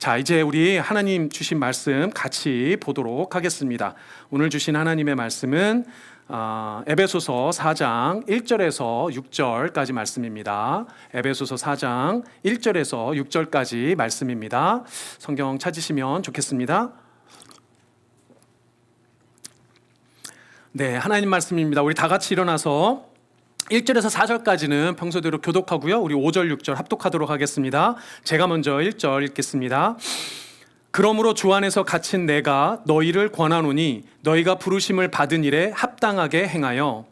자, 이제 우리 하나님 주신 말씀 같이 보도록 하겠습니다. 오늘 주신 하나님의 말씀은 에베소서 4장 1절에서 6절까지 말씀입니다. 에베소서 4장 1절에서 6절까지 말씀입니다. 성경 찾으시면 좋겠습니다. 네, 하나님 말씀입니다. 우리 다 같이 일어나서 1절에서 4절까지는 평소대로 교독하고요. 우리 5절, 6절 합독하도록 하겠습니다. 제가 먼저 1절 읽겠습니다. 그러므로 주 안에서 갇힌 내가 너희를 권하노니 너희가 부르심을 받은 일에 합당하게 행하여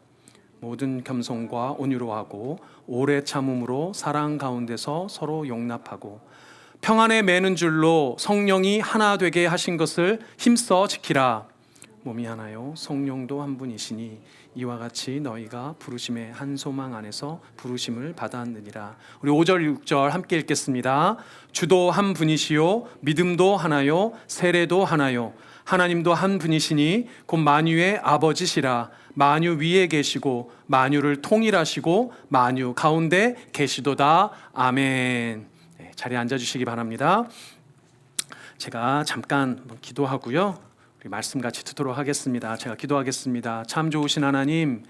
모든 겸손과 온유로 하고 오래 참음으로 사랑 가운데서 서로 용납하고 평안에 매는 줄로 성령이 하나 되게 하신 것을 힘써 지키라. 몸이 하나요 성령도 한 분이시니 이와 같이 너희가 부르심의 한 소망 안에서 부르심을 받았느니라. 우리 5절 6절 함께 읽겠습니다. 주도 한 분이시요 믿음도 하나요 세례도 하나요 하나님도 한 분이시니 곧 만유의 아버지시라. 만유 위에 계시고 만유를 통일하시고 만유 가운데 계시도다. 아멘. 네, 자리에 앉아주시기 바랍니다. 제가 잠깐 기도하고요. 말씀 같이 듣도록 하겠습니다. 제가 기도하겠습니다. 참 좋으신 하나님,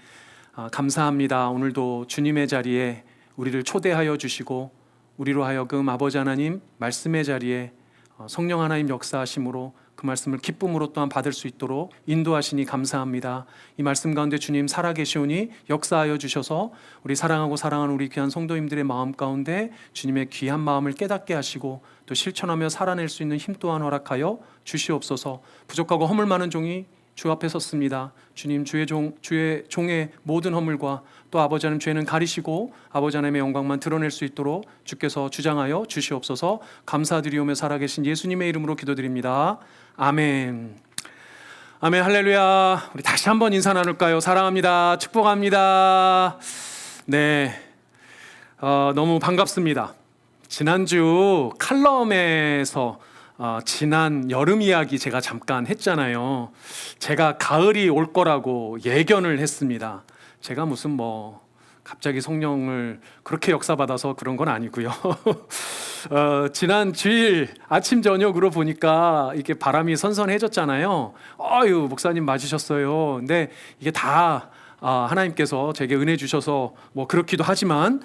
감사합니다. 오늘도 주님의 자리에 우리를 초대하여 주시고 우리로 하여금 아버지 하나님 말씀의 자리에 성령 하나님 역사하심으로 그 말씀을 기쁨으로 또한 받을 수 있도록 인도하시니 감사합니다. 이 말씀 가운데 주님 살아계시오니 역사하여 주셔서 우리 사랑하고 사랑하는 우리 귀한 성도님들의 마음 가운데 주님의 귀한 마음을 깨닫게 하시고 또 실천하며 살아낼 수 있는 힘 또한 허락하여 주시옵소서. 부족하고 허물 많은 종이 주 앞에 섰습니다. 주님 주의 종의 모든 허물과 또 아버지 하나님 죄는 가리시고 아버지 하나님의 영광만 드러낼 수 있도록 주께서 주장하여 주시옵소서. 감사드리오며 살아계신 예수님의 이름으로 기도드립니다. 아멘. 아멘. 할렐루야. 우리 다시 한번 인사 나눌까요? 사랑합니다. 축복합니다. 네, 너무 반갑습니다. 지난주 칼럼에서 지난 여름 이야기 제가 잠깐 했잖아요. 제가 가을이 올 거라고 예견을 했습니다. 제가 무슨 갑자기 성령을 그렇게 역사받아서 그런 건 아니고요. 지난 주일 아침 저녁으로 보니까 이게 바람이 선선해졌잖아요. 아유, 목사님 맞으셨어요. 근데 이게 다 하나님께서 제게 은혜 주셔서 그렇기도 하지만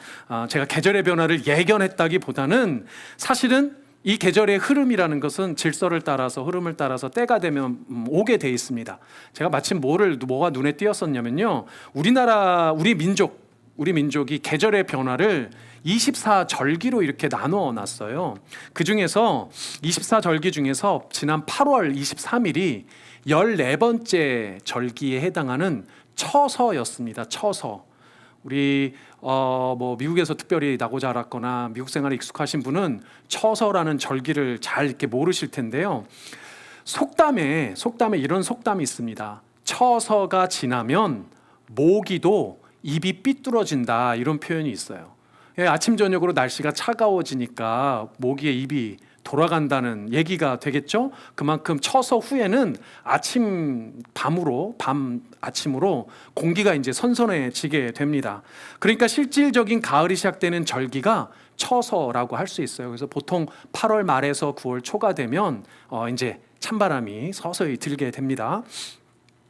제가 계절의 변화를 예견했다기보다는 사실은 이 계절의 흐름이라는 것은 질서를 따라서 흐름을 따라서 때가 되면 오게 돼 있습니다. 제가 마침 뭐가 눈에 띄었었냐면요, 우리 민족이 계절의 변화를 24절기로 이렇게 나누어 놨어요. 그 중에서 24절기 중에서 지난 8월 23일이 14번째 절기에 해당하는 처서였습니다. 처서. 우리 미국에서 특별히 나고 자랐거나 미국 생활에 익숙하신 분은 처서라는 절기를 잘 이렇게 모르실 텐데요. 속담에 이런 속담이 있습니다. 처서가 지나면 모기도 입이 삐뚤어진다, 이런 표현이 있어요. 아침 저녁으로 날씨가 차가워지니까 모기의 입이 돌아간다는 얘기가 되겠죠. 그만큼 처서 후에는 밤 아침으로 공기가 이제 선선해지게 됩니다. 그러니까 실질적인 가을이 시작되는 절기가 처서라고 할 수 있어요. 그래서 보통 8월 말에서 9월 초가 되면 이제 찬바람이 서서히 들게 됩니다.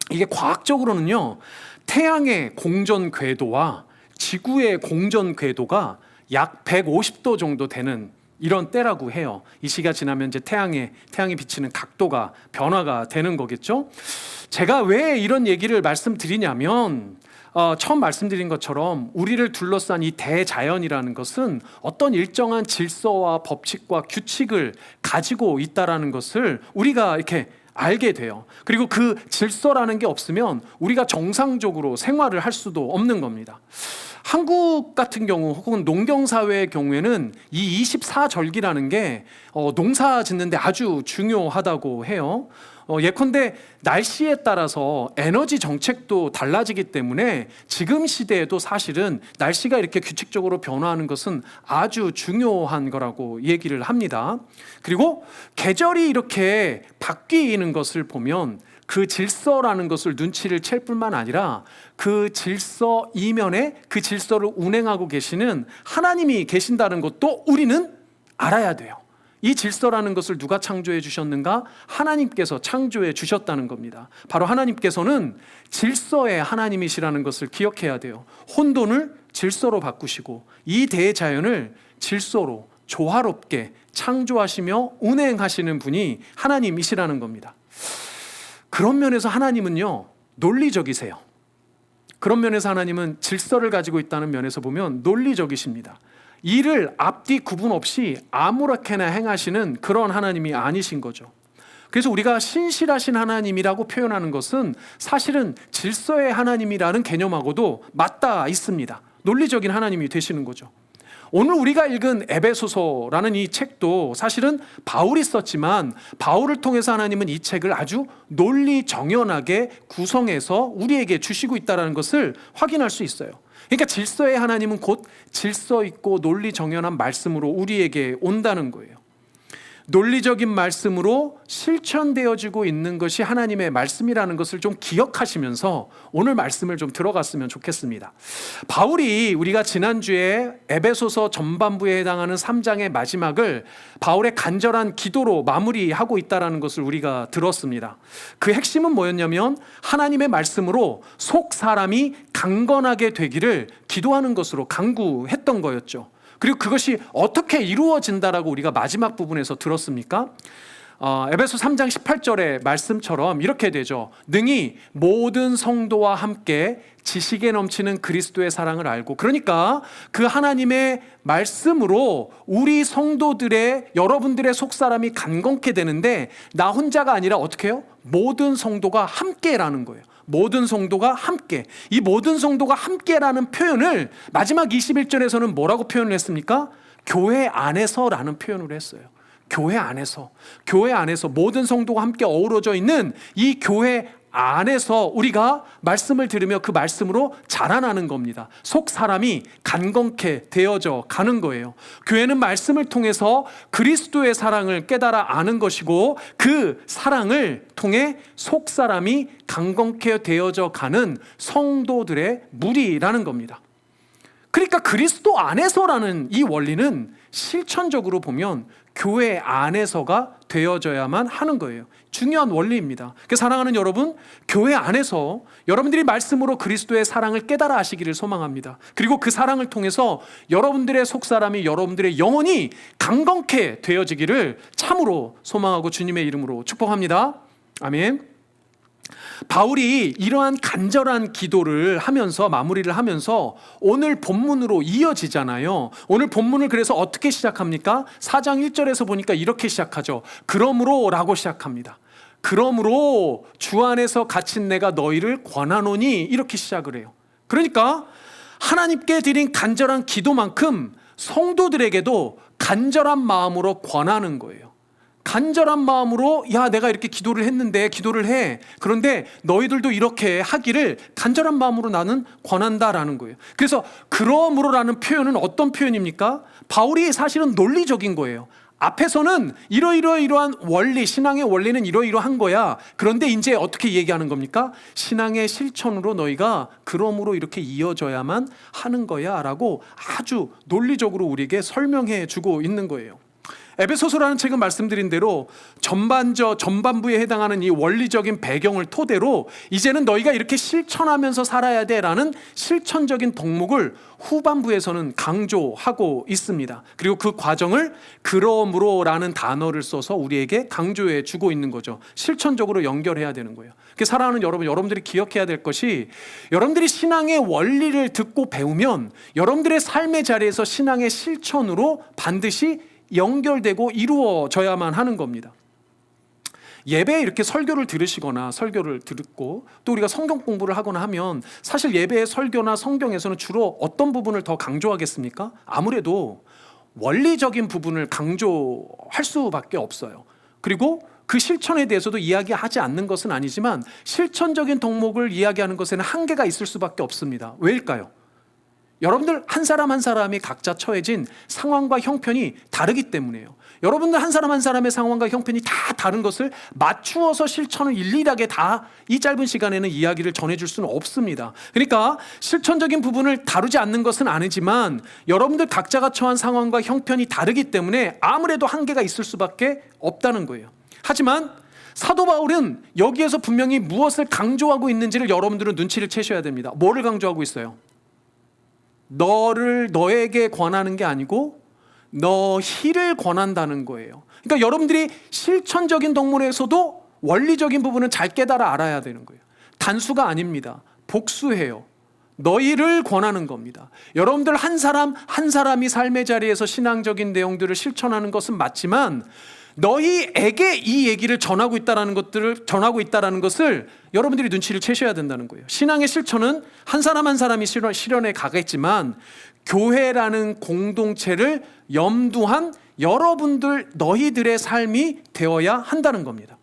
이게 과학적으로는요, 태양의 공전 궤도와 지구의 공전 궤도가 약 150도 정도 되는 이런 때라고 해요. 이 시기가 지나면 이제 태양이 비치는 각도가 변화가 되는 거겠죠. 제가 왜 이런 얘기를 말씀드리냐면 처음 말씀드린 것처럼 우리를 둘러싼 이 대자연이라는 것은 어떤 일정한 질서와 법칙과 규칙을 가지고 있다라는 것을 우리가 이렇게 알게 돼요. 그리고 그 질서라는 게 없으면 우리가 정상적으로 생활을 할 수도 없는 겁니다. 한국 같은 경우 혹은 농경사회의 경우에는 이 24절기라는 게 농사 짓는데 아주 중요하다고 해요. 예컨대 날씨에 따라서 에너지 정책도 달라지기 때문에 지금 시대에도 사실은 날씨가 이렇게 규칙적으로 변화하는 것은 아주 중요한 거라고 얘기를 합니다. 그리고 계절이 이렇게 바뀌는 것을 보면 그 질서라는 것을 눈치를 챌 뿐만 아니라 그 질서 이면에 그 질서를 운행하고 계시는 하나님이 계신다는 것도 우리는 알아야 돼요. 이 질서라는 것을 누가 창조해 주셨는가? 하나님께서 창조해 주셨다는 겁니다. 바로 하나님께서는 질서의 하나님이시라는 것을 기억해야 돼요. 혼돈을 질서로 바꾸시고 이 대자연을 질서로 조화롭게 창조하시며 운행하시는 분이 하나님이시라는 겁니다. 그런 면에서 하나님은요, 논리적이세요. 그런 면에서 하나님은 질서를 가지고 있다는 면에서 보면 논리적이십니다. 이를 앞뒤 구분 없이 아무렇게나 행하시는 그런 하나님이 아니신 거죠. 그래서 우리가 신실하신 하나님이라고 표현하는 것은 사실은 질서의 하나님이라는 개념하고도 맞닿아 있습니다. 논리적인 하나님이 되시는 거죠. 오늘 우리가 읽은 에베소서라는 이 책도 사실은 바울이 썼지만 바울을 통해서 하나님은 이 책을 아주 논리정연하게 구성해서 우리에게 주시고 있다는 것을 확인할 수 있어요. 그러니까 질서의 하나님은 곧 질서 있고 논리정연한 말씀으로 우리에게 온다는 거예요. 논리적인 말씀으로 실천되어지고 있는 것이 하나님의 말씀이라는 것을 좀 기억하시면서 오늘 말씀을 좀 들어갔으면 좋겠습니다. 바울이 우리가 지난주에 에베소서 전반부에 해당하는 3장의 마지막을 바울의 간절한 기도로 마무리하고 있다는 것을 우리가 들었습니다. 그 핵심은 뭐였냐면 하나님의 말씀으로 속 사람이 강건하게 되기를 기도하는 것으로 간구했던 거였죠. 그리고 그것이 어떻게 이루어진다라고 우리가 마지막 부분에서 들었습니까? 에베소 3장 18절의 말씀처럼 이렇게 되죠. 능히 모든 성도와 함께 지식에 넘치는 그리스도의 사랑을 알고, 그러니까 그 하나님의 말씀으로 우리 성도들의, 여러분들의 속사람이 간건케 되는데 나 혼자가 아니라 어떻게 해요? 모든 성도가 함께라는 거예요. 모든 성도가 함께. 이 모든 성도가 함께라는 표현을 마지막 21절에서는 뭐라고 표현을 했습니까? 교회 안에서라는 표현을 했어요. 교회 안에서 모든 성도가 함께 어우러져 있는 이 교회 안에서 우리가 말씀을 들으며 그 말씀으로 자라나는 겁니다. 속 사람이 간건케 되어져 가는 거예요. 교회는 말씀을 통해서 그리스도의 사랑을 깨달아 아는 것이고 그 사랑을 통해 속 사람이 간건케 되어져 가는 성도들의 무리라는 겁니다. 그러니까 그리스도 안에서라는 이 원리는 실천적으로 보면 교회 안에서가 되어져야만 하는 거예요. 중요한 원리입니다. 사랑하는 여러분, 교회 안에서 여러분들이 말씀으로 그리스도의 사랑을 깨달아 아시기를 소망합니다. 그리고 그 사랑을 통해서 여러분들의 속사람이, 여러분들의 영혼이 강건케 되어지기를 참으로 소망하고 주님의 이름으로 축복합니다. 아멘. 바울이 이러한 간절한 기도를 하면서 마무리를 하면서 오늘 본문으로 이어지잖아요. 오늘 본문을 그래서 어떻게 시작합니까? 4장 1절에서 보니까 이렇게 시작하죠. 그러므로 라고 시작합니다. 그러므로 주 안에서 갇힌 내가 너희를 권하노니, 이렇게 시작을 해요. 그러니까 하나님께 드린 간절한 기도만큼 성도들에게도 간절한 마음으로 권하는 거예요. 간절한 마음으로, 야, 내가 이렇게 기도를 했는데, 기도를 해. 그런데 너희들도 이렇게 하기를 간절한 마음으로 나는 권한다라는 거예요. 그래서 그러므로라는 표현은 어떤 표현입니까? 바울이 사실은 논리적인 거예요. 앞에서는 이러이러한 원리, 신앙의 원리는 이러이러한 거야. 그런데 이제 어떻게 얘기하는 겁니까? 신앙의 실천으로 너희가 그러므로 이렇게 이어져야만 하는 거야 라고 아주 논리적으로 우리에게 설명해 주고 있는 거예요. 에베소서라는 책은 말씀드린 대로 전반부에 해당하는 이 원리적인 배경을 토대로 이제는 너희가 이렇게 실천하면서 살아야 돼라는 실천적인 덕목을 후반부에서는 강조하고 있습니다. 그리고 그 과정을 그러므로라는 단어를 써서 우리에게 강조해 주고 있는 거죠. 실천적으로 연결해야 되는 거예요. 사랑하는 여러분, 여러분들이 기억해야 될 것이, 여러분들이 신앙의 원리를 듣고 배우면 여러분들의 삶의 자리에서 신앙의 실천으로 반드시 연결되고 이루어져야만 하는 겁니다. 예배에 이렇게 설교를 들으시거나 설교를 듣고 또 우리가 성경 공부를 하거나 하면 사실 예배의 설교나 성경에서는 주로 어떤 부분을 더 강조하겠습니까? 아무래도 원리적인 부분을 강조할 수밖에 없어요. 그리고 그 실천에 대해서도 이야기하지 않는 것은 아니지만 실천적인 덕목을 이야기하는 것에는 한계가 있을 수밖에 없습니다. 왜일까요? 여러분들 한 사람 한 사람이 각자 처해진 상황과 형편이 다르기 때문이에요. 여러분들 한 사람 한 사람의 상황과 형편이 다 다른 것을 맞추어서 실천을 일일하게 다 이 짧은 시간에는 이야기를 전해줄 수는 없습니다. 그러니까 실천적인 부분을 다루지 않는 것은 아니지만 여러분들 각자가 처한 상황과 형편이 다르기 때문에 아무래도 한계가 있을 수밖에 없다는 거예요. 하지만 사도 바울은 여기에서 분명히 무엇을 강조하고 있는지를 여러분들은 눈치를 채셔야 됩니다. 뭐를 강조하고 있어요? 너에게 권하는 게 아니고 너희를 권한다는 거예요. 그러니까 여러분들이 실천적인 동문에서도 원리적인 부분은 잘 깨달아 알아야 되는 거예요. 단수가 아닙니다. 복수해요. 너희를 권하는 겁니다. 여러분들 한 사람 한 사람이 삶의 자리에서 신앙적인 내용들을 실천하는 것은 맞지만 너희에게 이 얘기를 전하고 있다는 것을 여러분들이 눈치를 채셔야 된다는 거예요. 신앙의 실천은 한 사람 한 사람이 실현해 가겠지만 교회라는 공동체를 염두한 여러분들 너희들의 삶이 되어야 한다는 겁니다.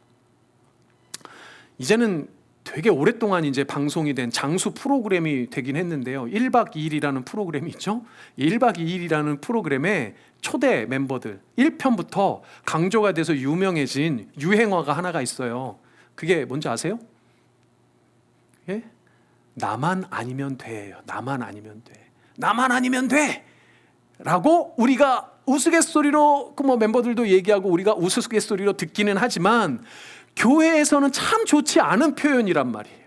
이제는 되게 오랫동안 이제 방송이 된 장수 프로그램이 되긴 했는데요. 1박 2일이라는 프로그램이 있죠. 1박 2일이라는 프로그램에 초대 멤버들 1편부터 강조가 돼서 유명해진 유행어가 하나가 있어요. 그게 뭔지 아세요? 예? 나만 아니면 돼요. 나만 아니면 돼. 나만 아니면 돼! 라고 우리가 우스갯소리로 멤버들도 얘기하고 우리가 우스갯소리로 듣기는 하지만 교회에서는 참 좋지 않은 표현이란 말이에요.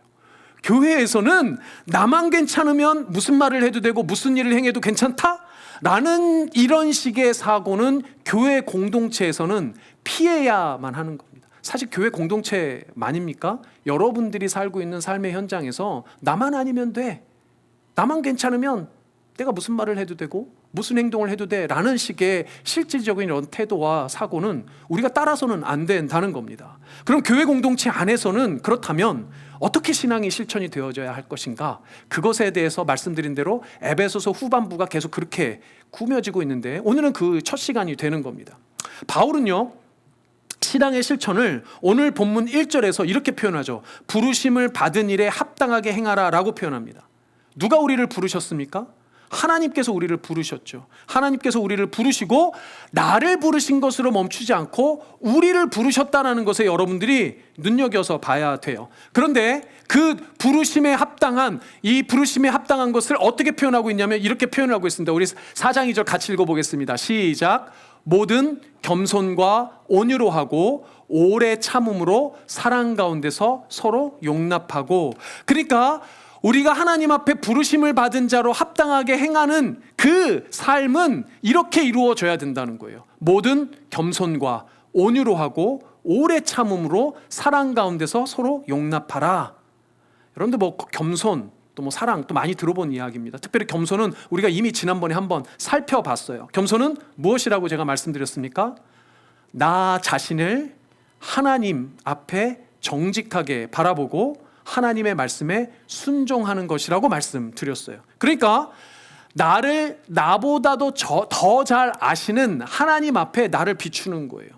교회에서는 나만 괜찮으면 무슨 말을 해도 되고 무슨 일을 행해도 괜찮다? 라는 이런 식의 사고는 교회 공동체에서는 피해야만 하는 겁니다. 사실 교회 공동체만입니까? 여러분들이 살고 있는 삶의 현장에서 나만 아니면 돼. 나만 괜찮으면 내가 무슨 말을 해도 되고 무슨 행동을 해도 돼 라는 식의 실질적인 이런 태도와 사고는 우리가 따라서는 안 된다는 겁니다. 그럼 교회 공동체 안에서는 그렇다면 어떻게 신앙이 실천이 되어져야 할 것인가? 그것에 대해서 말씀드린 대로 에베소서 후반부가 계속 그렇게 꾸며지고 있는데 오늘은 그 첫 시간이 되는 겁니다. 바울은요 신앙의 실천을 오늘 본문 1절에서 이렇게 표현하죠. 부르심을 받은 일에 합당하게 행하라 라고 표현합니다. 누가 우리를 부르셨습니까? 하나님께서 우리를 부르셨죠. 하나님께서 우리를 부르시고 나를 부르신 것으로 멈추지 않고 우리를 부르셨다는 것에 여러분들이 눈여겨서 봐야 돼요. 그런데 그 부르심에 합당한 것을 어떻게 표현하고 있냐면 이렇게 표현하고 있습니다. 우리 4장 2절 같이 읽어보겠습니다. 시작. 모든 겸손과 온유로 하고 오래 참음으로 사랑 가운데서 서로 용납하고. 그러니까 우리가 하나님 앞에 부르심을 받은 자로 합당하게 행하는 그 삶은 이렇게 이루어져야 된다는 거예요. 모든 겸손과 온유로 하고 오래 참음으로 사랑 가운데서 서로 용납하라. 여러분들 겸손 또 사랑 또 많이 들어본 이야기입니다. 특별히 겸손은 우리가 이미 지난번에 한번 살펴봤어요. 겸손은 무엇이라고 제가 말씀드렸습니까? 나 자신을 하나님 앞에 정직하게 바라보고 하나님의 말씀에 순종하는 것이라고 말씀드렸어요. 그러니까 나를 나보다도 더 잘 아시는 하나님 앞에 나를 비추는 거예요.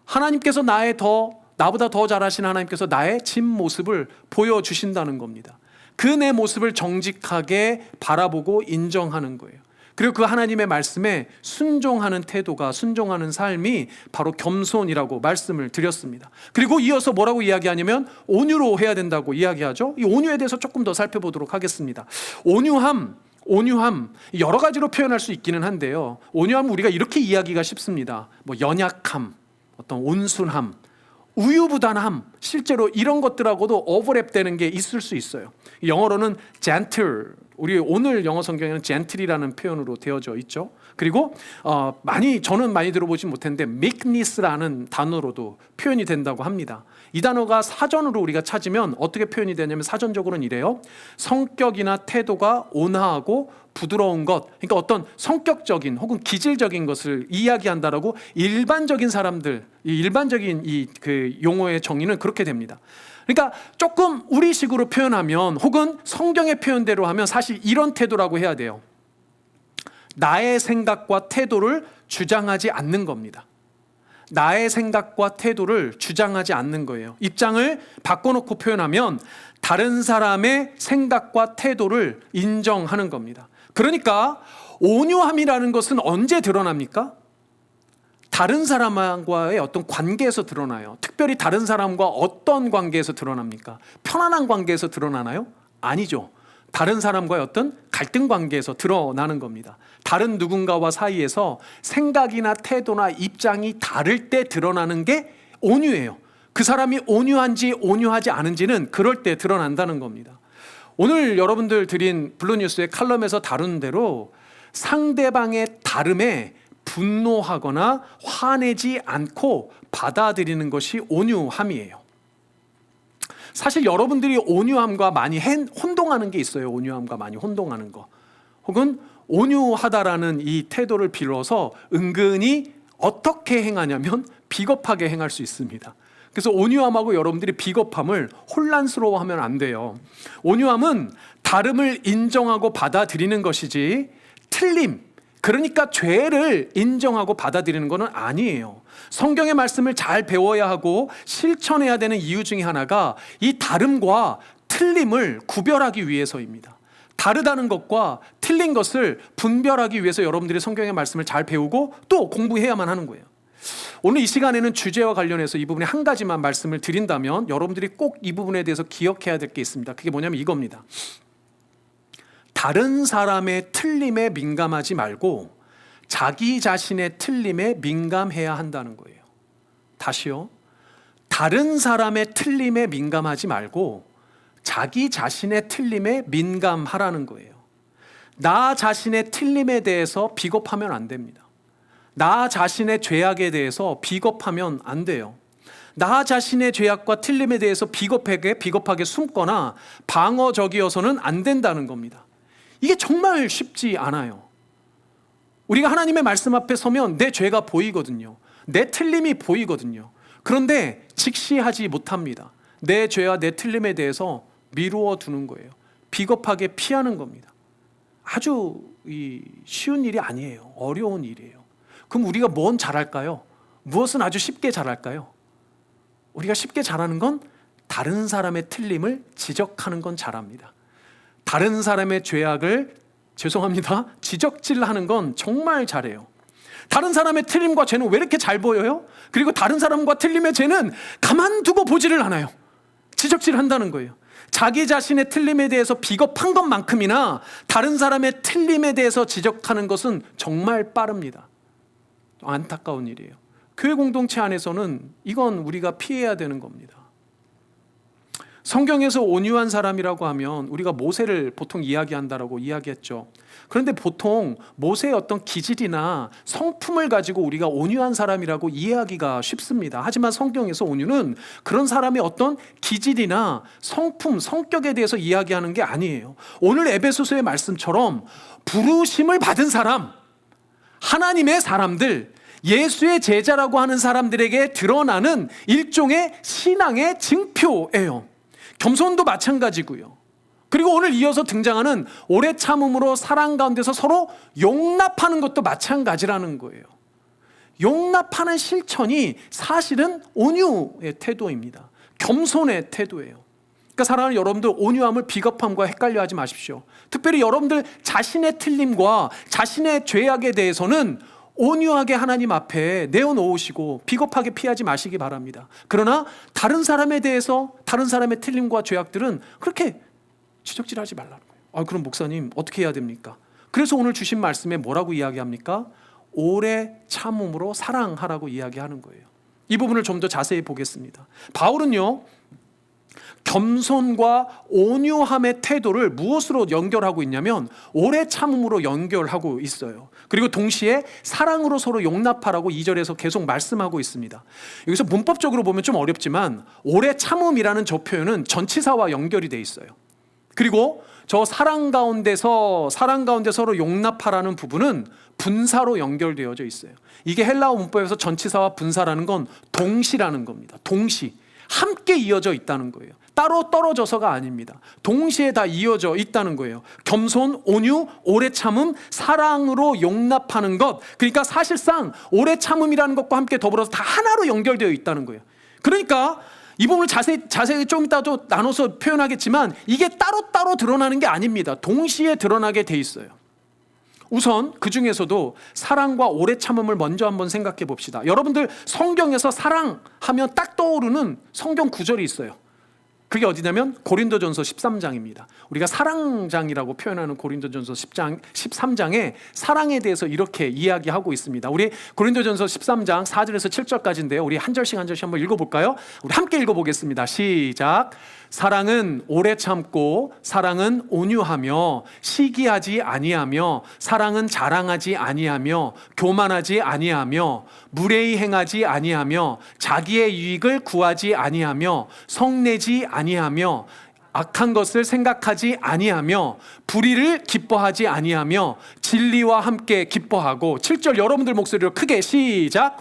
하나님께서 나보다 더 잘 아시는 하나님께서 나의 진 모습을 보여주신다는 겁니다. 그 내 모습을 정직하게 바라보고 인정하는 거예요. 그리고 그 하나님의 말씀에 순종하는 태도가, 순종하는 삶이 바로 겸손이라고 말씀을 드렸습니다. 그리고 이어서 뭐라고 이야기하냐면 온유로 해야 된다고 이야기하죠. 이 온유에 대해서 조금 더 살펴보도록 하겠습니다. 온유함 여러 가지로 표현할 수 있기는 한데요. 온유함은 우리가 이렇게 이야기가 쉽습니다. 연약함, 어떤 온순함, 우유부단함, 실제로 이런 것들하고도 오버랩되는 게 있을 수 있어요. 영어로는 gentle, 우리 오늘 영어 성경에는 gentle이라는 표현으로 되어져 있죠. 그리고 저는 많이 들어보지 못했는데 meekness라는 단어로도 표현이 된다고 합니다. 이 단어가 사전으로 우리가 찾으면 어떻게 표현이 되냐면 사전적으로는 이래요. 성격이나 태도가 온화하고 부드러운 것, 그러니까 어떤 성격적인 혹은 기질적인 것을 이야기한다라고 일반적인 그 용어의 정의는 그렇게 됩니다. 그러니까 조금 우리식으로 표현하면 혹은 성경의 표현대로 하면 사실 이런 태도라고 해야 돼요. 나의 생각과 태도를 주장하지 않는 겁니다. 나의 생각과 태도를 주장하지 않는 거예요. 입장을 바꿔놓고 표현하면 다른 사람의 생각과 태도를 인정하는 겁니다. 그러니까 온유함이라는 것은 언제 드러납니까? 다른 사람과의 어떤 관계에서 드러나요. 특별히 다른 사람과 어떤 관계에서 드러납니까? 편안한 관계에서 드러나나요? 아니죠. 다른 사람과의 어떤 갈등 관계에서 드러나는 겁니다. 다른 누군가와 사이에서 생각이나 태도나 입장이 다를 때 드러나는 게 온유예요. 그 사람이 온유한지 온유하지 않은지는 그럴 때 드러난다는 겁니다. 오늘 여러분들 드린 블루뉴스의 칼럼에서 다룬 대로 상대방의 다름에 분노하거나 화내지 않고 받아들이는 것이 온유함이에요. 사실 여러분들이 온유함과 많이 혼동하는 게 있어요. 온유함과 많이 혼동하는 거. 혹은 온유하다라는 이 태도를 빌어서 은근히 어떻게 행하냐면 비겁하게 행할 수 있습니다. 그래서 온유함하고 여러분들이 비겁함을 혼란스러워하면 안 돼요. 온유함은 다름을 인정하고 받아들이는 것이지 틀림, 그러니까 죄를 인정하고 받아들이는 것은 아니에요. 성경의 말씀을 잘 배워야 하고 실천해야 되는 이유 중에 하나가 이 다름과 틀림을 구별하기 위해서입니다. 다르다는 것과 틀린 것을 분별하기 위해서 여러분들이 성경의 말씀을 잘 배우고 또 공부해야만 하는 거예요. 오늘 이 시간에는 주제와 관련해서 이 부분에 한 가지만 말씀을 드린다면 여러분들이 꼭 이 부분에 대해서 기억해야 될 게 있습니다. 그게 뭐냐면 이겁니다. 다른 사람의 틀림에 민감하지 말고 자기 자신의 틀림에 민감해야 한다는 거예요. 다시요. 다른 사람의 틀림에 민감하지 말고 자기 자신의 틀림에 민감하라는 거예요. 나 자신의 틀림에 대해서 비겁하면 안 됩니다. 나 자신의 죄악에 대해서 비겁하면 안 돼요. 나 자신의 죄악과 틀림에 대해서 비겁하게 숨거나 방어적이어서는 안 된다는 겁니다. 이게 정말 쉽지 않아요. 우리가 하나님의 말씀 앞에 서면 내 죄가 보이거든요. 내 틀림이 보이거든요. 그런데 직시하지 못합니다. 내 죄와 내 틀림에 대해서 미루어 두는 거예요. 비겁하게 피하는 겁니다. 아주 쉬운 일이 아니에요. 어려운 일이에요. 그럼 우리가 뭔 잘할까요? 무엇은 아주 쉽게 잘할까요? 우리가 쉽게 잘하는 건 다른 사람의 틀림을 지적하는 건 잘합니다. 다른 사람의 죄악을 지적질하는 건 정말 잘해요. 다른 사람의 틀림과 죄는 왜 이렇게 잘 보여요? 그리고 다른 사람과 틀림의 죄는 가만두고 보지를 않아요. 지적질한다는 거예요. 자기 자신의 틀림에 대해서 비겁한 것만큼이나 다른 사람의 틀림에 대해서 지적하는 것은 정말 빠릅니다. 안타까운 일이에요. 교회 공동체 안에서는 이건 우리가 피해야 되는 겁니다. 성경에서 온유한 사람이라고 하면 우리가 모세를 보통 이야기한다라고 이야기했죠. 그런데 보통 모세의 어떤 기질이나 성품을 가지고 우리가 온유한 사람이라고 이해하기가 쉽습니다. 하지만 성경에서 온유는 그런 사람의 어떤 기질이나 성품, 성격에 대해서 이야기하는 게 아니에요. 오늘 에베소서의 말씀처럼 부르심을 받은 사람, 하나님의 사람들, 예수의 제자라고 하는 사람들에게 드러나는 일종의 신앙의 증표예요. 겸손도 마찬가지고요. 그리고 오늘 이어서 등장하는 오래 참음으로 사랑 가운데서 서로 용납하는 것도 마찬가지라는 거예요. 용납하는 실천이 사실은 온유의 태도입니다. 겸손의 태도예요. 그러니까 사랑하는 여러분들, 온유함을 비겁함과 헷갈려 하지 마십시오. 특별히 여러분들 자신의 틀림과 자신의 죄악에 대해서는 온유하게 하나님 앞에 내어놓으시고 비겁하게 피하지 마시기 바랍니다. 그러나 다른 사람에 대해서, 다른 사람의 틀림과 죄악들은 그렇게 지적질하지 말라는 거예요. 그럼 목사님 어떻게 해야 됩니까? 그래서 오늘 주신 말씀에 뭐라고 이야기합니까? 오래 참음으로 사랑하라고 이야기하는 거예요. 이 부분을 좀 더 자세히 보겠습니다. 바울은요, 겸손과 온유함의 태도를 무엇으로 연결하고 있냐면 오래 참음으로 연결하고 있어요. 그리고 동시에 사랑으로 서로 용납하라고 2절에서 계속 말씀하고 있습니다. 여기서 문법적으로 보면 좀 어렵지만 오래 참음이라는 저 표현은 전치사와 연결이 돼 있어요. 그리고 저 사랑 가운데 서로 용납하라는 부분은 분사로 연결되어져 있어요. 이게 헬라어 문법에서 전치사와 분사라는 건 동시라는 겁니다. 동시, 함께 이어져 있다는 거예요. 따로 떨어져서가 아닙니다. 동시에 다 이어져 있다는 거예요. 겸손, 온유, 오래 참음, 사랑으로 용납하는 것. 그러니까 사실상 오래 참음이라는 것과 함께 더불어서 다 하나로 연결되어 있다는 거예요. 그러니까 이 부분을 자세히 좀 이따도 나눠서 표현하겠지만 이게 따로따로 드러나는 게 아닙니다. 동시에 드러나게 돼 있어요. 우선 그 중에서도 사랑과 오래 참음을 먼저 한번 생각해 봅시다. 여러분들 성경에서 사랑하면 딱 떠오르는 성경 구절이 있어요. 그게 어디냐면 고린도전서 13장입니다. 우리가 사랑장이라고 표현하는 고린도전서 13장에 사랑에 대해서 이렇게 이야기하고 있습니다. 우리 고린도전서 13장 4절에서 7절까지인데요. 우리 한 절씩 한 절씩 한번 읽어볼까요? 우리 함께 읽어보겠습니다. 시작. 사랑은 오래 참고 사랑은 온유하며 시기하지 아니하며 사랑은 자랑하지 아니하며 교만하지 아니하며 무례히 행하지 아니하며 자기의 유익을 구하지 아니하며 성내지 아니하며 악한 것을 생각하지 아니하며 불의를 기뻐하지 아니하며 진리와 함께 기뻐하고 7절 여러분들 목소리로 크게 시작.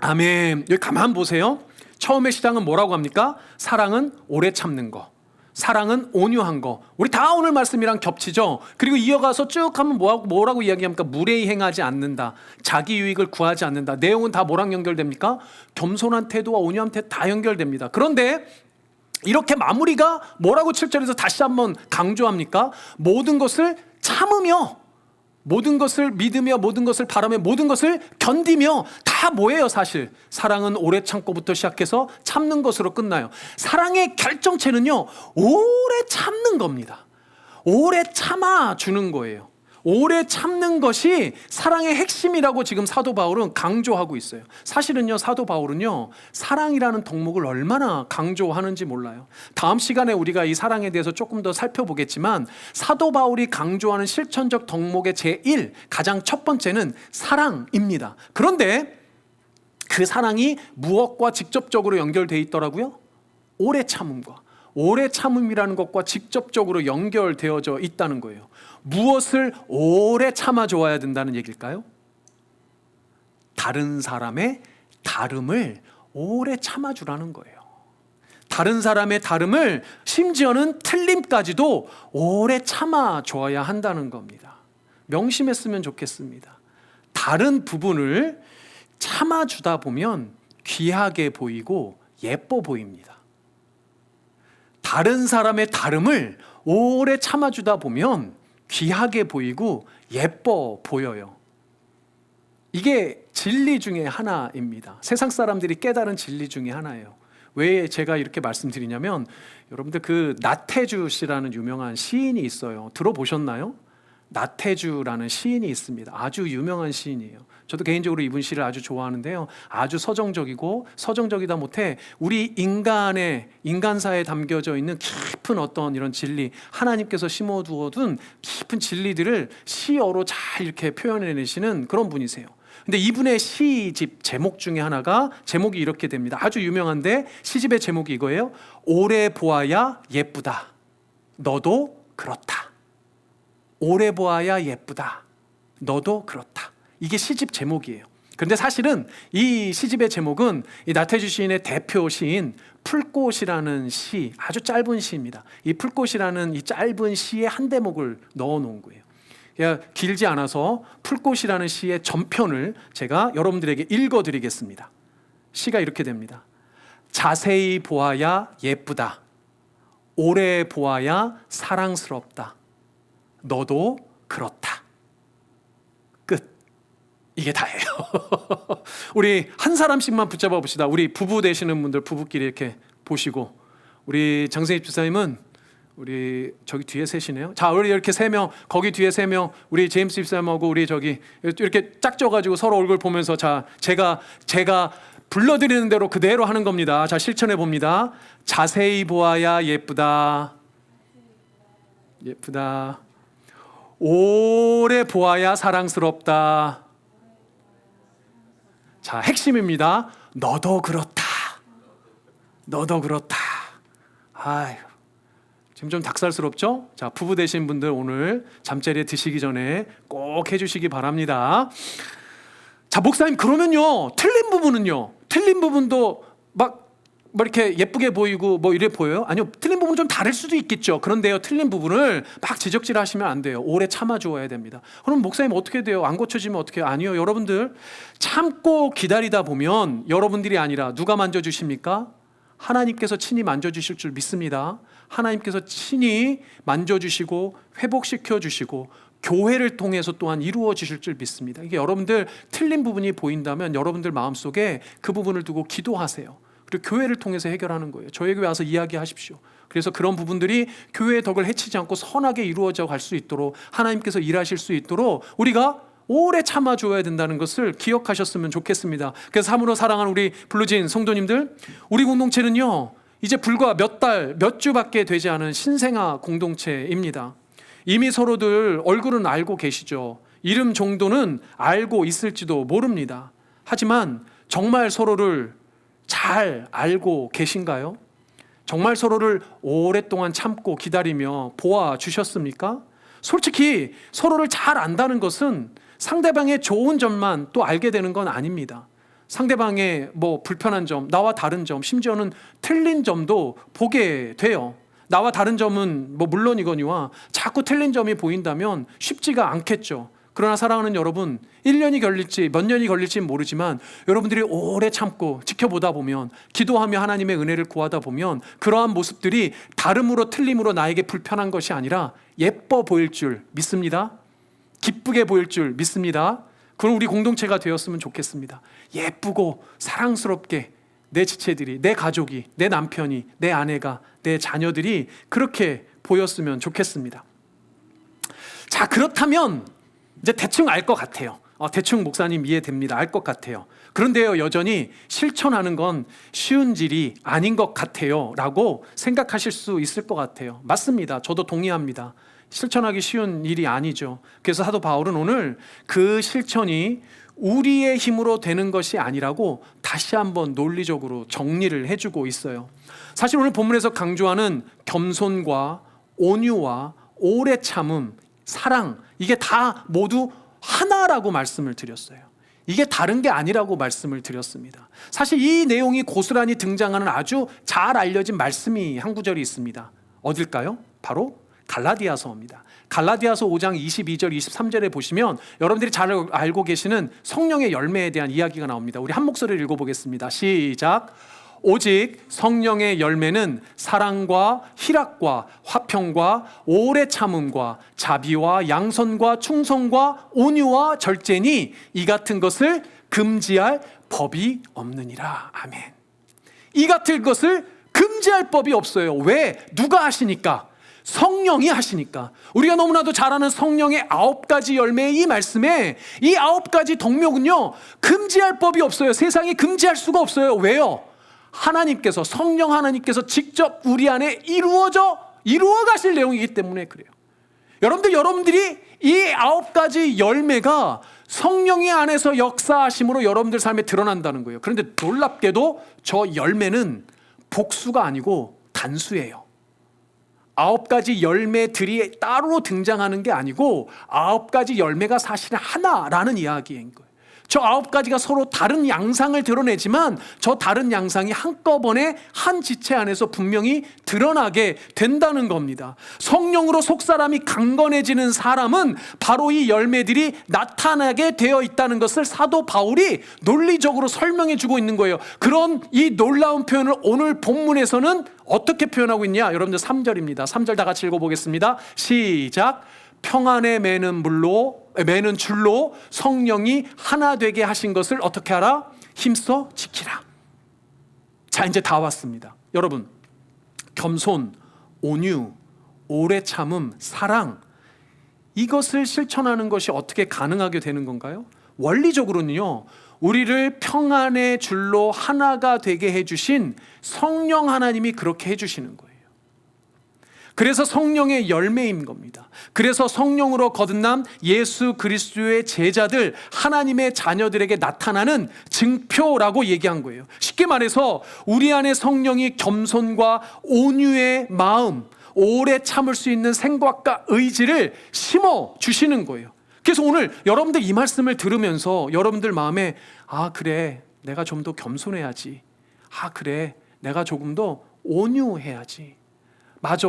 아멘. 여기 가만 보세요. 처음에 시작은 뭐라고 합니까? 사랑은 오래 참는 거, 사랑은 온유한 거. 우리 다 오늘 말씀이랑 겹치죠. 그리고 이어가서 쭉 하면 뭐라고 이야기합니까? 무례히 행하지 않는다, 자기 유익을 구하지 않는다. 내용은 다 뭐랑 연결됩니까? 겸손한 태도와 온유한 태도 다 연결됩니다. 그런데 이렇게 마무리가 뭐라고 7절에서 다시 한번 강조합니까? 모든 것을 참으며, 모든 것을 믿으며, 모든 것을 바라며, 모든 것을 견디며. 다 뭐예요? 사실 사랑은 오래 참고부터 시작해서 참는 것으로 끝나요. 사랑의 결정체는요, 오래 참는 겁니다. 오래 참아주는 거예요. 오래 참는 것이 사랑의 핵심이라고 지금 사도 바울은 강조하고 있어요. 사실은요, 사도 바울은요, 사랑이라는 덕목을 얼마나 강조하는지 몰라요. 다음 시간에 우리가 이 사랑에 대해서 조금 더 살펴보겠지만, 사도 바울이 강조하는 실천적 덕목의 제1, 가장 첫 번째는 사랑입니다. 그런데 그 사랑이 무엇과 직접적으로 연결되어 있더라고요? 오래 참음과. 오래 참음이라는 것과 직접적으로 연결되어져 있다는 거예요. 무엇을 오래 참아줘야 된다는 얘기일까요? 다른 사람의 다름을 오래 참아주라는 거예요. 다른 사람의 다름을, 심지어는 틀림까지도 오래 참아줘야 한다는 겁니다. 명심했으면 좋겠습니다. 다른 부분을 참아주다 보면 귀하게 보이고 예뻐 보입니다. 다른 사람의 다름을 오래 참아주다 보면 귀하게 보이고 예뻐 보여요. 이게 진리 중에 하나입니다. 세상 사람들이 깨달은 진리 중에 하나예요. 왜 제가 이렇게 말씀드리냐면, 여러분들 그 나태주 씨라는 유명한 시인이 있어요. 들어보셨나요? 나태주라는 시인이 있습니다. 아주 유명한 시인이에요. 저도 개인적으로 이분 시를 아주 좋아하는데요. 아주 서정적이고, 서정적이다 못해 우리 인간사에 담겨져 있는 깊은 어떤 이런 진리, 하나님께서 심어두어둔 깊은 진리들을 시어로 잘 이렇게 표현해내시는 그런 분이세요. 근데 이분의 시집 제목 중에 하나가, 제목이 이렇게 됩니다. 아주 유명한데 시집의 제목이 이거예요. 오래 보아야 예쁘다, 너도 그렇다. 오래 보아야 예쁘다, 너도 그렇다. 이게 시집 제목이에요. 그런데 사실은 이 시집의 제목은 이 나태주 시인의 대표 시인 풀꽃이라는 시, 아주 짧은 시입니다. 이 풀꽃이라는 이 짧은 시에 한 대목을 넣어 놓은 거예요. 길지 않아서 풀꽃이라는 시의 전편을 제가 여러분들에게 읽어드리겠습니다. 시가 이렇게 됩니다. 자세히 보아야 예쁘다, 오래 보아야 사랑스럽다, 너도 그렇다. 끝. 이게 다예요. 우리 한 사람씩만 붙잡아 봅시다. 우리 부부 되시는 분들 부부끼리 이렇게 보시고, 우리 장세희 집사님은 우리 저기 뒤에 셋이네요. 자, 우리 이렇게 3명, 거기 뒤에 3명, 우리 제임스 집사님하고 우리 저기 이렇게 짝져가지고 서로 얼굴 보면서, 자, 제가 불러드리는 대로 그대로 하는 겁니다. 자, 실천해 봅니다. 자세히 보아야 예쁘다, 예쁘다. 오래 보아야 사랑스럽다. 자, 핵심입니다. 너도 그렇다, 너도 그렇다. 아유, 지금 좀 닭살스럽죠? 자, 부부 되신 분들 오늘 잠자리에 드시기 전에 꼭 해주시기 바랍니다. 자, 목사님, 그러면요, 틀린 부분은요? 틀린 부분도 막 이렇게 예쁘게 보이고 뭐 이래 보여요? 아니요, 틀린 부분은 좀 다를 수도 있겠죠. 그런데요, 틀린 부분을 막 지적질하시면 안 돼요. 오래 참아주어야 됩니다. 그럼 목사님 어떻게 돼요? 안 고쳐지면 어떻게 해요? 아니요, 여러분들 참고 기다리다 보면 여러분들이 아니라 누가 만져주십니까? 하나님께서 친히 만져주실 줄 믿습니다. 하나님께서 친히 만져주시고 회복시켜 주시고 교회를 통해서 또한 이루어지실 줄 믿습니다. 이게 여러분들 틀린 부분이 보인다면 여러분들 마음속에 그 부분을 두고 기도하세요. 그리고 교회를 통해서 해결하는 거예요. 저에게 와서 이야기하십시오. 그래서 그런 부분들이 교회의 덕을 해치지 않고 선하게 이루어져 갈 수 있도록 하나님께서 일하실 수 있도록 우리가 오래 참아줘야 된다는 것을 기억하셨으면 좋겠습니다. 그래서 참으로 사랑하는 우리 블루진 성도님들, 우리 공동체는요 이제 불과 몇 달, 몇 주밖에 되지 않은 신생아 공동체입니다. 이미 서로들 얼굴은 알고 계시죠. 이름 정도는 알고 있을지도 모릅니다. 하지만 정말 서로를 잘 알고 계신가요? 정말 서로를 오랫동안 참고 기다리며 보아주셨습니까? 솔직히 서로를 잘 안다는 것은 상대방의 좋은 점만 또 알게 되는 건 아닙니다. 상대방의 불편한 점, 나와 다른 점, 심지어는 틀린 점도 보게 돼요. 나와 다른 점은 물론이거니와 자꾸 틀린 점이 보인다면 쉽지가 않겠죠. 그러나 사랑하는 여러분, 1년이 걸릴지 몇 년이 걸릴지 모르지만 여러분들이 오래 참고 지켜보다 보면, 기도하며 하나님의 은혜를 구하다 보면 그러한 모습들이 다름으로 틀림으로 나에게 불편한 것이 아니라 예뻐 보일 줄 믿습니다. 기쁘게 보일 줄 믿습니다. 그럼 우리 공동체가 되었으면 좋겠습니다. 예쁘고 사랑스럽게 내 지체들이, 내 가족이, 내 남편이, 내 아내가, 내 자녀들이 그렇게 보였으면 좋겠습니다. 자, 그렇다면 이제 대충 알 것 같아요. 대충 목사님 이해됩니다. 알 것 같아요. 그런데요, 여전히 실천하는 건 쉬운 일이 아닌 것 같아요 라고 생각하실 수 있을 것 같아요. 맞습니다. 저도 동의합니다. 실천하기 쉬운 일이 아니죠. 그래서 사도 바울은 오늘 그 실천이 우리의 힘으로 되는 것이 아니라고 다시 한번 논리적으로 정리를 해주고 있어요. 사실 오늘 본문에서 강조하는 겸손과 온유와 오래 참음, 사랑, 이게 다 모두 하나라고 말씀을 드렸어요. 이게 다른 게 아니라고 말씀을 드렸습니다. 사실 이 내용이 고스란히 등장하는 아주 잘 알려진 말씀이 한 구절이 있습니다. 어딜까요? 바로 갈라디아서입니다. 갈라디아서 5장 22절 23절에 보시면 여러분들이 잘 알고 계시는 성령의 열매에 대한 이야기가 나옵니다. 우리 한 목소리를 읽어보겠습니다. 시작. 오직 성령의 열매는 사랑과 희락과 화평과 오래 참음과 자비와 양선과 충성과 온유와 절제니 이 같은 것을 금지할 법이 없느니라. 아멘. 이 같은 것을 금지할 법이 없어요. 왜? 누가 하시니까? 성령이 하시니까. 우리가 너무나도 잘 아는 성령의 9가지 열매의 이 말씀에 이 9가지 덕목은요 금지할 법이 없어요. 세상이 금지할 수가 없어요. 왜요? 하나님께서, 성령 하나님께서 직접 우리 안에 이루어 가실 내용이기 때문에 그래요. 여러분들이 이 9가지 열매가 성령이 안에서 역사하심으로 여러분들 삶에 드러난다는 거예요. 그런데 놀랍게도 저 열매는 복수가 아니고 단수예요. 9가지 열매들이 따로 등장하는 게 아니고 9가지 열매가 사실은 하나라는 이야기인 거예요. 저 9가지가 서로 다른 양상을 드러내지만 저 다른 양상이 한꺼번에 한 지체 안에서 분명히 드러나게 된다는 겁니다. 성령으로 속사람이 강건해지는 사람은 바로 이 열매들이 나타나게 되어 있다는 것을 사도 바울이 논리적으로 설명해 주고 있는 거예요. 그런 이 놀라운 표현을 오늘 본문에서는 어떻게 표현하고 있냐? 여러분들 3절입니다. 3절 다 같이 읽어보겠습니다. 시작. 평안에 매는 줄로 성령이 하나 되게 하신 것을 어떻게 하라? 힘써 지키라. 자, 이제 다 왔습니다. 여러분, 겸손, 온유, 오래 참음, 사랑, 이것을 실천하는 것이 어떻게 가능하게 되는 건가요? 원리적으로는요, 우리를 평안의 줄로 하나가 되게 해주신 성령 하나님이 그렇게 해주시는 거예요. 그래서 성령의 열매인 겁니다. 그래서 성령으로 거듭난 예수 그리스도의 제자들, 하나님의 자녀들에게 나타나는 증표라고 얘기한 거예요. 쉽게 말해서 우리 안에 성령이 겸손과 온유의 마음, 오래 참을 수 있는 생각과 의지를 심어 주시는 거예요. 그래서 오늘 여러분들 이 말씀을 들으면서 여러분들 마음에 그래, 내가 좀 더 겸손해야지. 그래, 내가 조금 더 온유해야지. 맞아,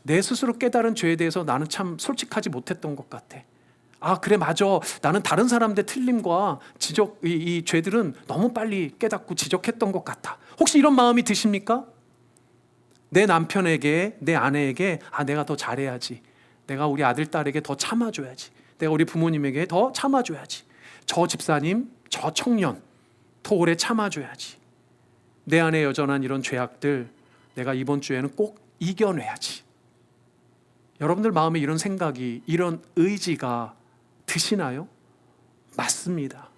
내 스스로 깨달은 죄에 대해서 나는 참 솔직하지 못했던 것 같아. 아, 그래, 맞아. 나는 다른 사람들 틀림과 지적, 이 죄들은 너무 빨리 깨닫고 지적했던 것 같아. 혹시 이런 마음이 드십니까? 내 남편에게, 내 아내에게, 아, 내가 더 잘해야지. 내가 우리 아들, 딸에게 더 참아줘야지. 내가 우리 부모님에게 더 참아줘야지. 저 집사님, 저 청년, 더 오래 참아줘야지. 내 안에 여전한 이런 죄악들, 내가 이번 주에는 꼭 이겨내야지. 여러분들 마음에 이런 생각이, 이런 의지가 드시나요? 맞습니다.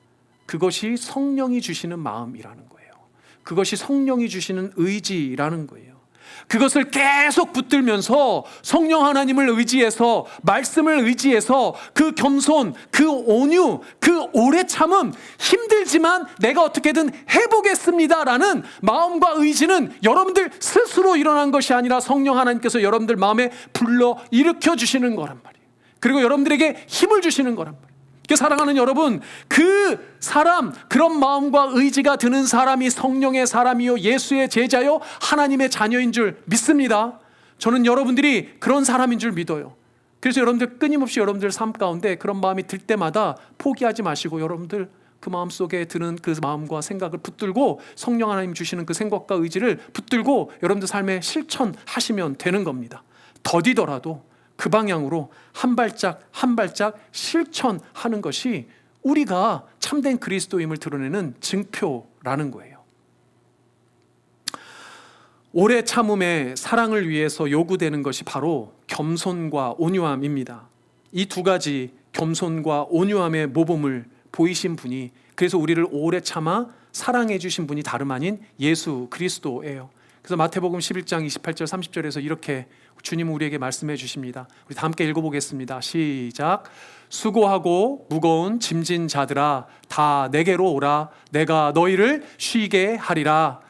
그것이 성령이 주시는 마음이라는 거예요. 그것이 성령이 주시는 의지라는 거예요. 그것을 계속 붙들면서 성령 하나님을 의지해서, 말씀을 의지해서 그 겸손, 그 온유, 그 오래 참음, 힘들지만 내가 어떻게든 해보겠습니다라는 마음과 의지는 여러분들 스스로 일어난 것이 아니라 성령 하나님께서 여러분들 마음에 불러 일으켜 주시는 거란 말이에요. 그리고 여러분들에게 힘을 주시는 거란 말이에요. 사랑하는 여러분, 그 사람, 그런 마음과 의지가 드는 사람이 성령의 사람이요, 예수의 제자요, 하나님의 자녀인 줄 믿습니다. 저는 여러분들이 그런 사람인 줄 믿어요. 그래서 여러분들 끊임없이 여러분들 삶 가운데 그런 마음이 들 때마다 포기하지 마시고, 여러분들 그 마음속에 드는 그 마음과 생각을 붙들고, 성령 하나님 주시는 그 생각과 의지를 붙들고 여러분들 삶에 실천하시면 되는 겁니다. 더디더라도 그 방향으로 한 발짝 한 발짝 실천하는 것이 우리가 참된 그리스도임을 드러내는 증표라는 거예요. 오래 참음의 사랑을 위해서 요구되는 것이 바로 겸손과 온유함입니다. 이 두 가지 겸손과 온유함의 모범을 보이신 분이, 그래서 우리를 오래 참아 사랑해 주신 분이 다름 아닌 예수 그리스도예요. 그래서 마태복음 11장 28절 30절에서 이렇게 주님은 우리에게 말씀해 주십니다. 우리 다 함께 읽어보겠습니다. 시작. 수고하고 무거운 짐진 자들아, 다 내게로 오라. 내가 너희를 쉬게 하리라.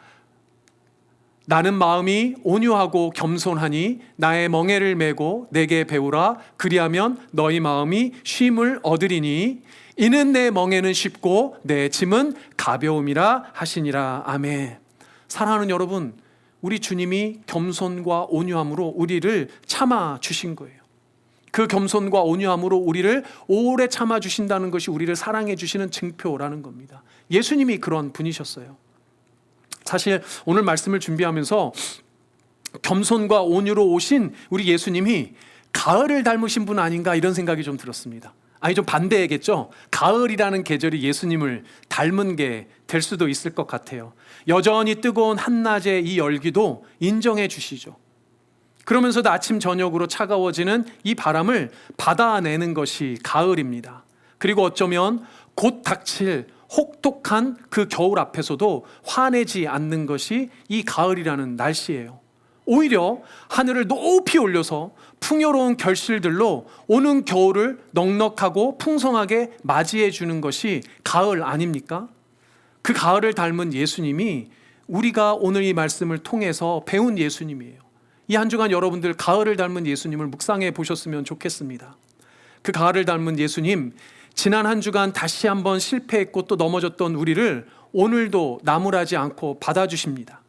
나는 마음이 온유하고 겸손하니 나의 멍에를 메고 내게 배우라. 그리하면 너희 마음이 쉼을 얻으리니 이는 내 멍에는 쉽고 내 짐은 가벼움이라 하시니라. 아멘. 사랑하는 여러분, 우리 주님이 겸손과 온유함으로 우리를 참아 주신 거예요. 그 겸손과 온유함으로 우리를 오래 참아 주신다는 것이 우리를 사랑해 주시는 증표라는 겁니다. 예수님이 그런 분이셨어요. 사실 오늘 말씀을 준비하면서 겸손과 온유로 오신 우리 예수님이 가을을 닮으신 분 아닌가 이런 생각이 좀 들었습니다. 아니, 좀 반대겠죠. 가을이라는 계절이 예수님을 닮은 게 될 수도 있을 것 같아요. 여전히 뜨거운 한낮의 이 열기도 인정해 주시죠. 그러면서도 아침 저녁으로 차가워지는 이 바람을 받아내는 것이 가을입니다. 그리고 어쩌면 곧 닥칠 혹독한 그 겨울 앞에서도 화내지 않는 것이 이 가을이라는 날씨예요. 오히려 하늘을 높이 올려서 풍요로운 결실들로 오는 겨울을 넉넉하고 풍성하게 맞이해 주는 것이 가을 아닙니까? 그 가을을 닮은 예수님이 우리가 오늘 이 말씀을 통해서 배운 예수님이에요. 이 한 주간 여러분들 가을을 닮은 예수님을 묵상해 보셨으면 좋겠습니다. 그 가을을 닮은 예수님, 지난 한 주간 다시 한번 실패했고 또 넘어졌던 우리를 오늘도 나무라지 않고 받아주십니다.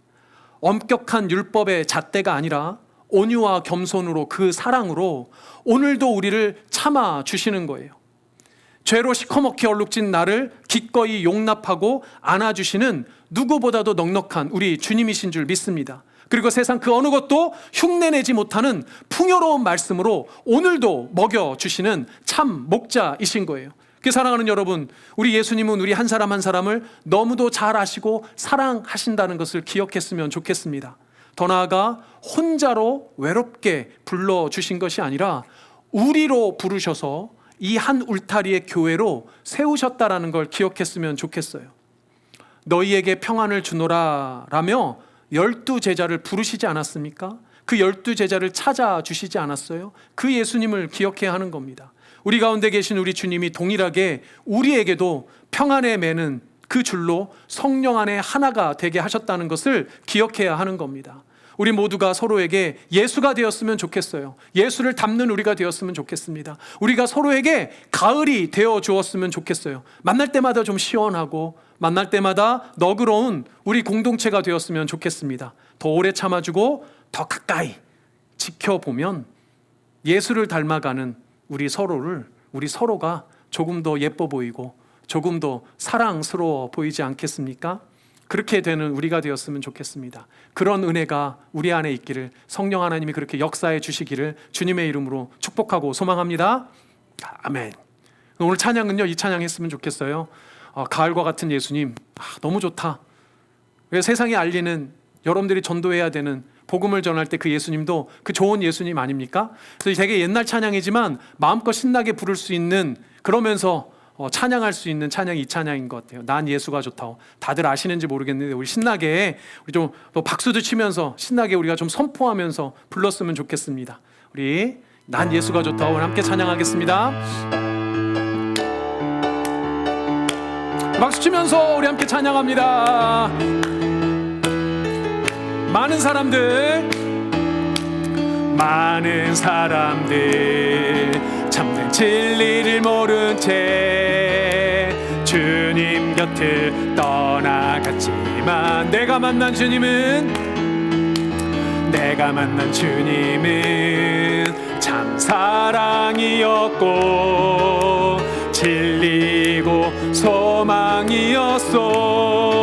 엄격한 율법의 잣대가 아니라 온유와 겸손으로, 그 사랑으로 오늘도 우리를 참아 주시는 거예요. 죄로 시커멓게 얼룩진 나를 기꺼이 용납하고 안아주시는 누구보다도 넉넉한 우리 주님이신 줄 믿습니다. 그리고 세상 그 어느 것도 흉내내지 못하는 풍요로운 말씀으로 오늘도 먹여주시는 참 목자이신 거예요. 그 사랑하는 여러분, 우리 예수님은 우리 한 사람 한 사람을 너무도 잘 아시고 사랑하신다는 것을 기억했으면 좋겠습니다. 더 나아가 혼자로 외롭게 불러주신 것이 아니라 우리로 부르셔서 이 한 울타리의 교회로 세우셨다라는 걸 기억했으면 좋겠어요. 너희에게 평안을 주노라 라며 12제자를 부르시지 않았습니까? 그 12제자를 찾아주시지 않았어요? 그 예수님을 기억해야 하는 겁니다. 우리 가운데 계신 우리 주님이 동일하게 우리에게도 평안에 매는 그 줄로 성령 안에 하나가 되게 하셨다는 것을 기억해야 하는 겁니다. 우리 모두가 서로에게 예수가 되었으면 좋겠어요. 예수를 닮는 우리가 되었으면 좋겠습니다. 우리가 서로에게 가을이 되어 주었으면 좋겠어요. 만날 때마다 좀 시원하고 만날 때마다 너그러운 우리 공동체가 되었으면 좋겠습니다. 더 오래 참아주고 더 가까이 지켜보면 예수를 닮아가는 우리 서로를 우리 서로가 조금 더 예뻐 보이고 조금 더 사랑스러워 보이지 않겠습니까? 그렇게 되는 우리가 되었으면 좋겠습니다. 그런 은혜가 우리 안에 있기를, 성령 하나님이 그렇게 역사해 주시기를 주님의 이름으로 축복하고 소망합니다. 아멘. 오늘 찬양은요, 이 찬양 했으면 좋겠어요. 가을과 같은 예수님, 너무 좋다. 왜 세상에 알리는, 여러분들이 전도해야 되는 복음을 전할 때 그 예수님도 그 좋은 예수님 아닙니까? 그래서 되게 옛날 찬양이지만 마음껏 신나게 부를 수 있는, 그러면서 찬양할 수 있는 찬양이 이 찬양인 것 같아요. 난 예수가 좋다. 다들 아시는지 모르겠는데 우리 신나게, 우리 좀 박수도 치면서 신나게 우리가 좀 선포하면서 불렀으면 좋겠습니다. 우리 난 예수가 좋다 오늘 함께 찬양하겠습니다. 박수 치면서 우리 함께 찬양합니다. 많은 사람들 참된 진리를 모른 채 주님 곁을 떠나갔지만 내가 만난 주님은 참 사랑이었고 진리고 소망이었소.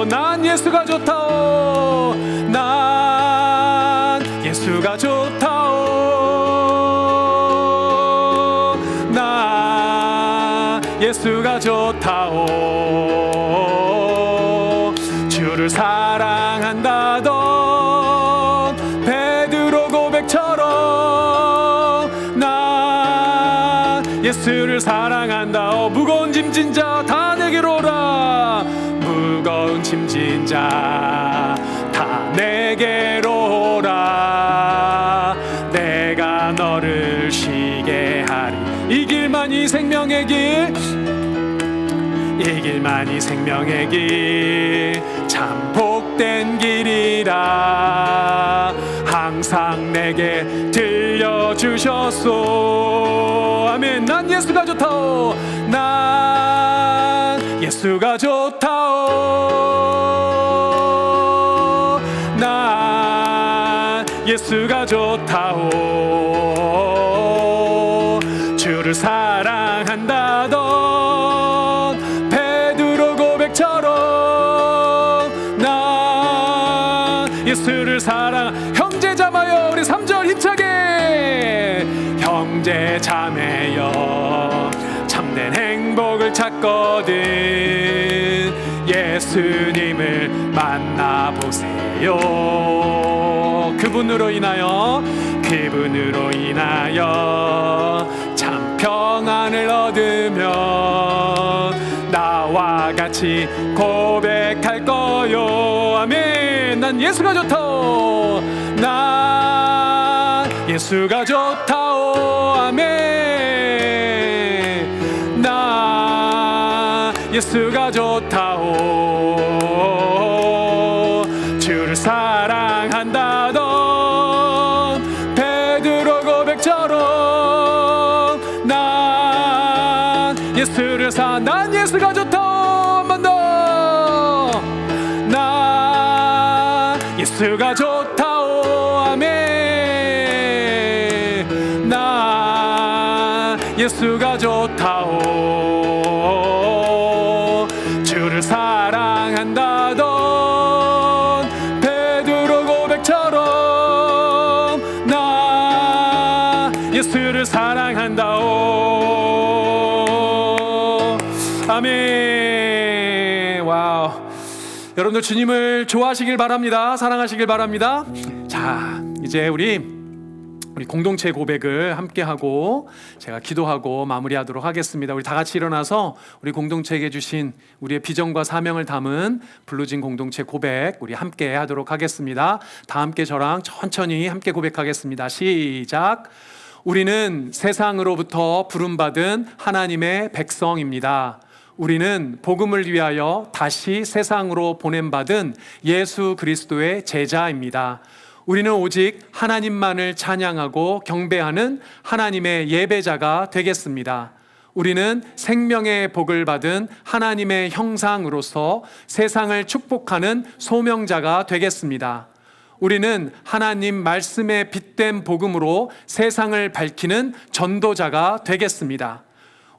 난 예수가 좋다오. 난 예수가 좋다오. 난 예수가 좋다오. 주를 사랑한다던 베드로 고백처럼 난 예수를 사랑한다. 무거운 짐진 자 다 내게로 오라. 무거운 짐진 자 다 내게로 오라. 내가 너를 쉬게 하리. 이 길만이 생명의 길, 이 길만이 생명의 길, 참 복된 길이라 항상 내게 들려주셨소. 아멘. 난 예수가 좋다오. 난 예수가 좋다오. 난 예수가 좋다오. 주를 사랑한다던 베드로 고백처럼 난 예수를 사랑. 형제 자매여, 우리 3절 힘차게. 형제 자매여, 참된 행복을 찾거든 예수님을 만나보세요. 그분으로 인하여 참 평안을 얻으면 나와 같이 고백할 거요. 아멘. 난 예수가 좋다오. 난 예수가 좋다오. 아멘. 난 예수가 좋다오. 주를 사랑한다던 베드로 고백처럼 난 예수를 난 예수가 좋다오. 한 번 더. 난 예수가 좋다오. 아멘. 난 예수가 좋다오. 주를 사랑한다던 베드로 고백처럼 난 예수를 사랑한다오. 아멘. 와우. 여러분들 주님을 좋아하시길 바랍니다. 사랑하시길 바랍니다. 자, 이제 우리 공동체 고백을 함께 하고 제가 기도하고 마무리하도록 하겠습니다. 우리 다 같이 일어나서 우리 공동체에게 주신 우리의 비전과 사명을 담은 블루진 공동체 고백 우리 함께 하도록 하겠습니다. 다 함께 저랑 천천히 함께 고백하겠습니다. 시작. 우리는 세상으로부터 부름받은 하나님의 백성입니다. 우리는 복음을 위하여 다시 세상으로 보냄받은 예수 그리스도의 제자입니다. 우리는 오직 하나님만을 찬양하고 경배하는 하나님의 예배자가 되겠습니다. 우리는 생명의 복을 받은 하나님의 형상으로서 세상을 축복하는 소명자가 되겠습니다. 우리는 하나님 말씀에 빛된 복음으로 세상을 밝히는 전도자가 되겠습니다.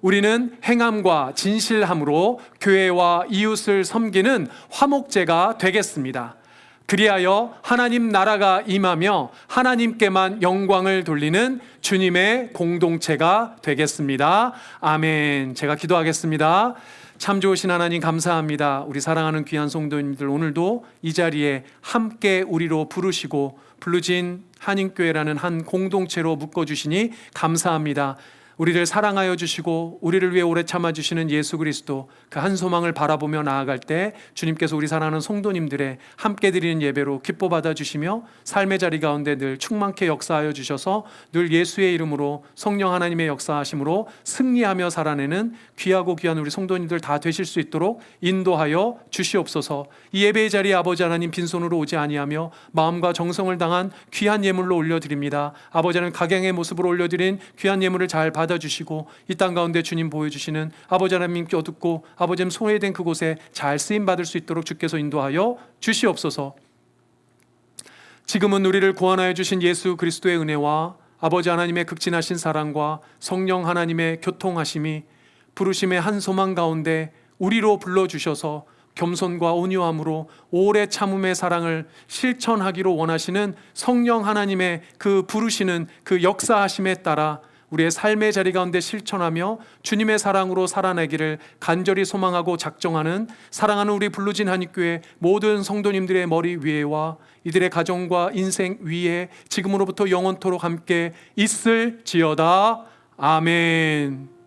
우리는 행함과 진실함으로 교회와 이웃을 섬기는 화목제가 되겠습니다. 그리하여 하나님 나라가 임하며 하나님께만 영광을 돌리는 주님의 공동체가 되겠습니다. 아멘. 제가 기도하겠습니다. 참 좋으신 하나님 감사합니다. 우리 사랑하는 귀한 성도님들, 오늘도 이 자리에 함께 우리로 부르시고 부르진 한인교회라는 한 공동체로 묶어주시니 감사합니다. 우리를 사랑하여 주시고 우리를 위해 오래 참아주시는 예수 그리스도, 그 한 소망을 바라보며 나아갈 때 주님께서 우리 사랑하는 성도님들의 함께 드리는 예배로 기뻐 받아주시며 삶의 자리 가운데 늘 충만케 역사하여 주셔서 늘 예수의 이름으로 성령 하나님의 역사하심으로 승리하며 살아내는 귀하고 귀한 우리 성도님들 다 되실 수 있도록 인도하여 주시옵소서. 이 예배의 자리에 아버지 하나님 빈손으로 오지 아니하며 마음과 정성을 당한 귀한 예물로 올려드립니다. 아버지 하나님 각양의 모습으로 올려드린 귀한 예물을 잘 받아주시고 이 땅 가운데 주님 보여주시는 아버지 하나님 껴듣고 아버지 하나님 소외된 그곳에 잘 쓰임받을 수 있도록 주께서 인도하여 주시옵소서. 지금은 우리를 구원하여 주신 예수 그리스도의 은혜와 아버지 하나님의 극진하신 사랑과 성령 하나님의 교통하심이 부르심의 한 소망 가운데 우리로 불러주셔서 겸손과 온유함으로 오래 참음의 사랑을 실천하기로 원하시는 성령 하나님의 그 부르시는 그 역사하심에 따라 우리의 삶의 자리 가운데 실천하며 주님의 사랑으로 살아내기를 간절히 소망하고 작정하는 사랑하는 우리 블루진 한인교회 모든 성도님들의 머리 위에와 이들의 가정과 인생 위에 지금으로부터 영원토록 함께 있을지어다. 아멘.